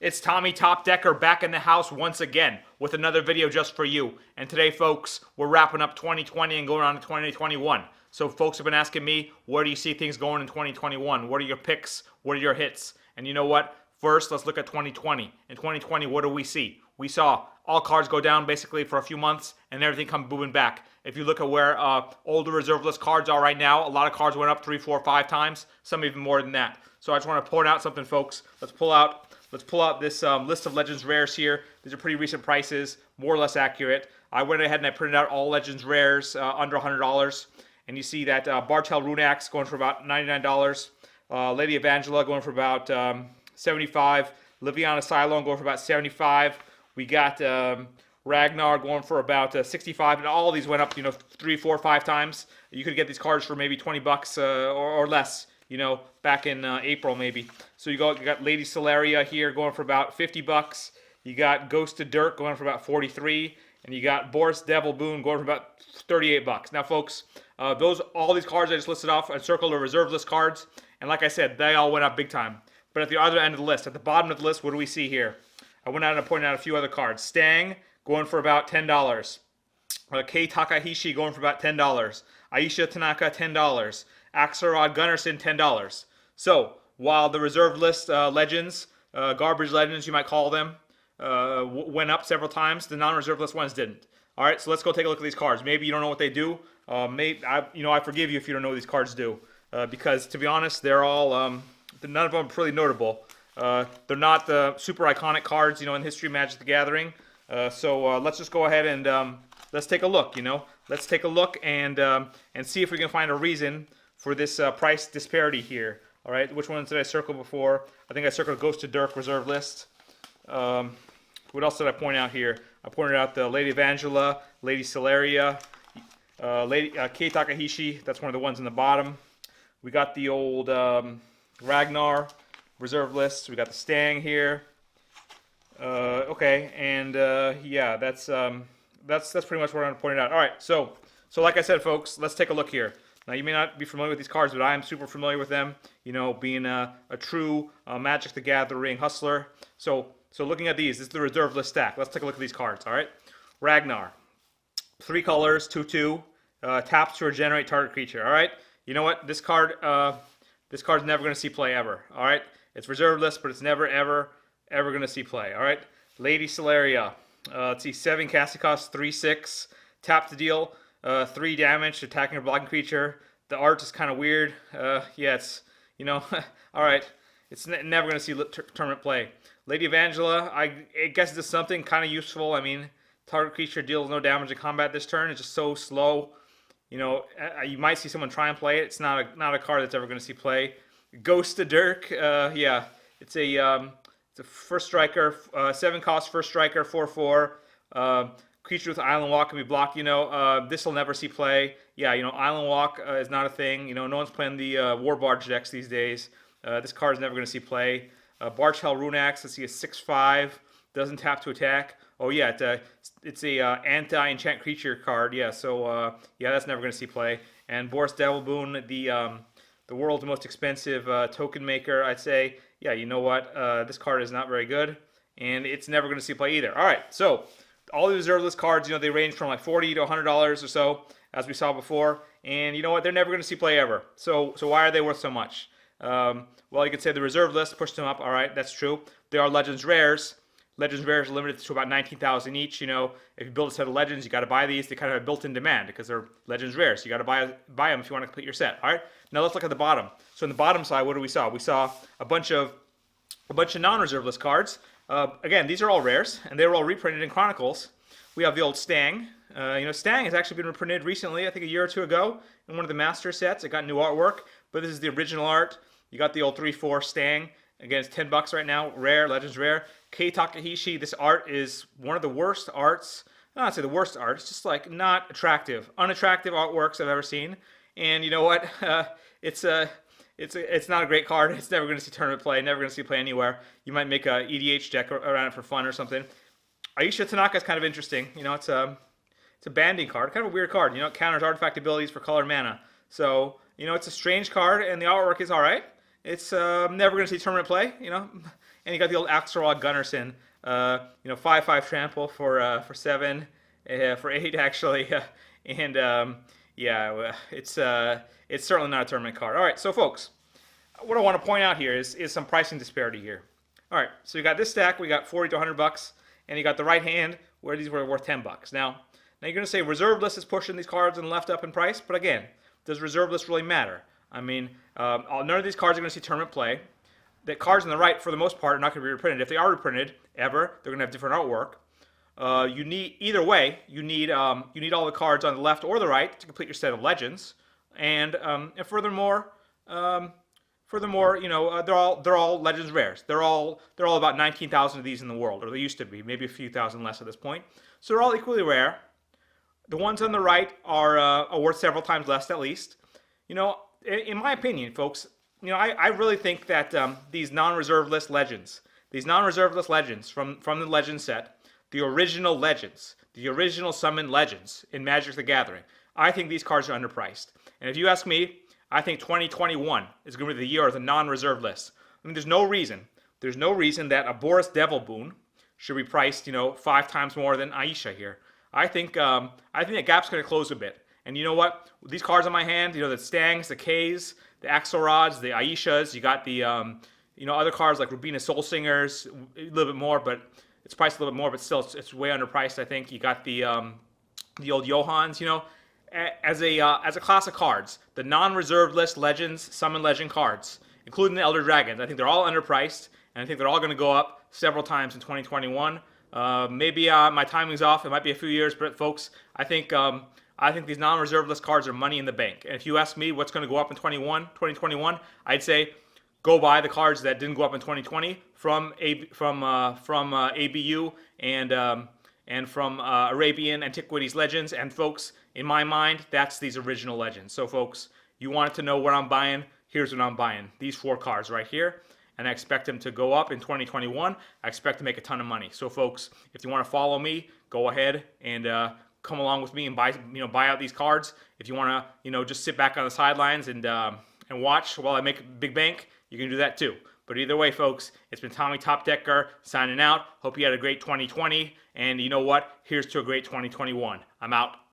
It's Tommy Topdecker back in the house once again with another video just for you. And today, folks, we're wrapping up 2020 and going on to 2021. So folks have been asking me, where do you see things going in 2021? What are your picks? What are your hits? And you know what? First, let's look at 2020. In 2020, what do we see? We saw all cards go down basically for a few months and everything come booming back. If you look at where older reserveless cards are right now, a lot of cards went up 3, 4, 5 times, some even more than that. So I just want to point out something, folks. Let's pull out this list of Legends Rares here. These are pretty recent prices, more or less accurate. I went ahead and I printed out all Legends Rares under $100. And you see that Bartel Runax going for about $99. Lady Evangela going for about $75. Liviana Cylon going for about $75. We got Ragnar going for about $65. And all of these went up, 3, 4, 5 times. You could get these cards for maybe $20 or less. Back in April maybe. So you got Lady Celeria here going for about $50. You got Ghosted Dirk going for about $43, and you got Boris Devil Boon going for about $38. Now, folks, all these cards I just listed off, I circled are reserve list cards, and like I said, they all went up big time. But at the other end of the list, at the bottom of the list, what do we see here? I went out and pointed out a few other cards. Stang going for about $10. Kei Takahashi going for about $10. Aisha Tanaka $10. Axelrod Gunnarsson $10. So while the reserve list legends, garbage legends you might call them, went up several times, the non-reserve list ones didn't. All right, so let's go take a look at these cards. Maybe you don't know what they do. I forgive you if you don't know what these cards do, because to be honest, they're all none of them are really notable. They're not the super iconic cards, in history of Magic the Gathering. So let's just go ahead and let's take a look. Let's take a look and see if we can find a reason for this price disparity here. All right, which ones did I circle before? I think I circled Ghosted Dirk reserve list. What else did I point out here? I pointed out the Lady Evangela, Lady Celeria, Kei Takahashi. That's one of the ones in the bottom. We got the old Ragnar reserve list. We got the Stang here. Okay, and yeah, that's pretty much what I'm pointing out. All right, so like I said, folks, let's take a look here. Now, you may not be familiar with these cards, but I am super familiar with them, being a true Magic the Gathering hustler. So looking at these, this is the reserve list stack. Let's take a look at these cards, all right? Ragnar, 3 colors, 2/2, taps to regenerate target creature, all right? You know what? This card's never going to see play ever, all right? It's reserve list, but it's never, ever going to see play, all right? Lady Celeria, let's see, 7 casting cost, 3/6, tap to deal 3 damage to attacking or blocking creature. The art is kind of weird. Yeah, it's, all right. It's never going to see tournament play. Lady Evangela, I guess it does something kind of useful. I mean, target creature deals no damage to combat this turn. It's just so slow. You might see someone try and play it. It's not a card that's ever going to see play. Ghosted Dirk, yeah, it's a first striker, 7 cost first striker, 4/4. Creature with Island Walk can be blocked. This will never see play. Yeah, Island Walk is not a thing. No one's playing the War Barge decks these days. This card is never going to see play. Bartel Runax, let's see, a 6/5, doesn't tap to attack. Oh yeah, it's a anti-enchant creature card. Yeah, so yeah, that's never going to see play. And Boris Devil Boon, the world's most expensive token maker, I'd say. Yeah, you know what? This card is not very good, and it's never going to see play either. All right, so all the reserve list cards, they range from like $40 to $100 or so, as we saw before. And you know what? They're never going to see play ever. So why are they worth so much? Well, you could say the reserve list pushed them up. All right, that's true. They are Legends Rares. Legends Rares are limited to about 19,000 each. If you build a set of Legends, you got to buy these. They kind of have built-in demand because they're Legends Rares. You got to buy them if you want to complete your set. All right. Now let's look at the bottom. So on the bottom side, what do we saw? We saw a bunch of non-reserve list cards. Again, these are all rares, and they were all reprinted in Chronicles. We have the old Stang. Stang has actually been reprinted recently, I think a year or two ago, in one of the master sets. It got new artwork, but this is the original art. You got the old 3/4 Stang. Again, it's $10 right now. Rare, Legends Rare. Kei Takahashi, this art is one of the worst arts. Not say the worst art. It's just like not attractive. Unattractive artworks I've ever seen. And you know what? It's not a great card. It's never going to see tournament play. Never going to see play anywhere. You might make a EDH deck around it for fun or something. Aisha Tanaka is kind of interesting. It's a banding card. Kind of a weird card. It counters artifact abilities for color mana. So, it's a strange card, and the artwork is all right. It's never going to see tournament play. And you got the old Axelrod Gunnarsson, 5/5 trample for 7, for 8 actually, and yeah, it's certainly not a tournament card. All right, so folks, what I want to point out here is some pricing disparity here. All right, so you got this stack, we got 40 to 100 bucks, and you got the right hand where these were worth 10 bucks. Now you're going to say reserveless is pushing these cards on the left up in price, but again, does reserveless really matter? I mean, none of these cards are going to see tournament play. The cards on the right, for the most part, are not going to be reprinted. If they are reprinted ever, they're going to have different artwork. You need either way. You need all the cards on the left or the right to complete your set of legends. And furthermore, they're all legends rares. They're all about 19,000 of these in the world, or they used to be, maybe a few thousand less at this point. So they're all equally rare. The ones on the right are worth several times less, at least. In my opinion, folks, I really think that these non-reserveless legends, from the legend set, the original legends, the original summon legends in Magic the Gathering, I think these cards are underpriced. And if you ask me, I think 2021 is going to be the year of the non-reserveless. I mean, there's no reason that a Boris Devil Boon should be priced, 5 times more than Aisha here. I think that gap's going to close a bit. And you know what? These cards on my hand, the Stangs, the Ks, the Axelrods, the Aishas, you got the other cards like Rubina Soul Singers, a little bit more, but it's priced a little bit more, but still it's way underpriced. I think you got the old Johans. As a class of cards, the non-reserveless legends, summon legend cards, including the Elder Dragons, I think they're all underpriced, and I think they're all going to go up several times in 2021. Maybe my timing's off. It might be a few years, but folks, I think these non-reserveless cards are money in the bank. And if you ask me what's going to go up in 2021, I'd say go buy the cards that didn't go up in 2020 from ABU and from Arabian Antiquities Legends. And folks, in my mind, that's these original legends. So folks, you wanted to know what I'm buying? Here's what I'm buying. These 4 cards right here. And I expect them to go up in 2021. I expect to make a ton of money. So folks, if you want to follow me, go ahead and come along with me and buy out these cards. If you want to just sit back on the sidelines and watch while I make a big bank, you can do that too. But either way, folks, it's been Tommy Topdecker signing out. Hope you had a great 2020, and you know what? Here's to a great 2021. I'm out.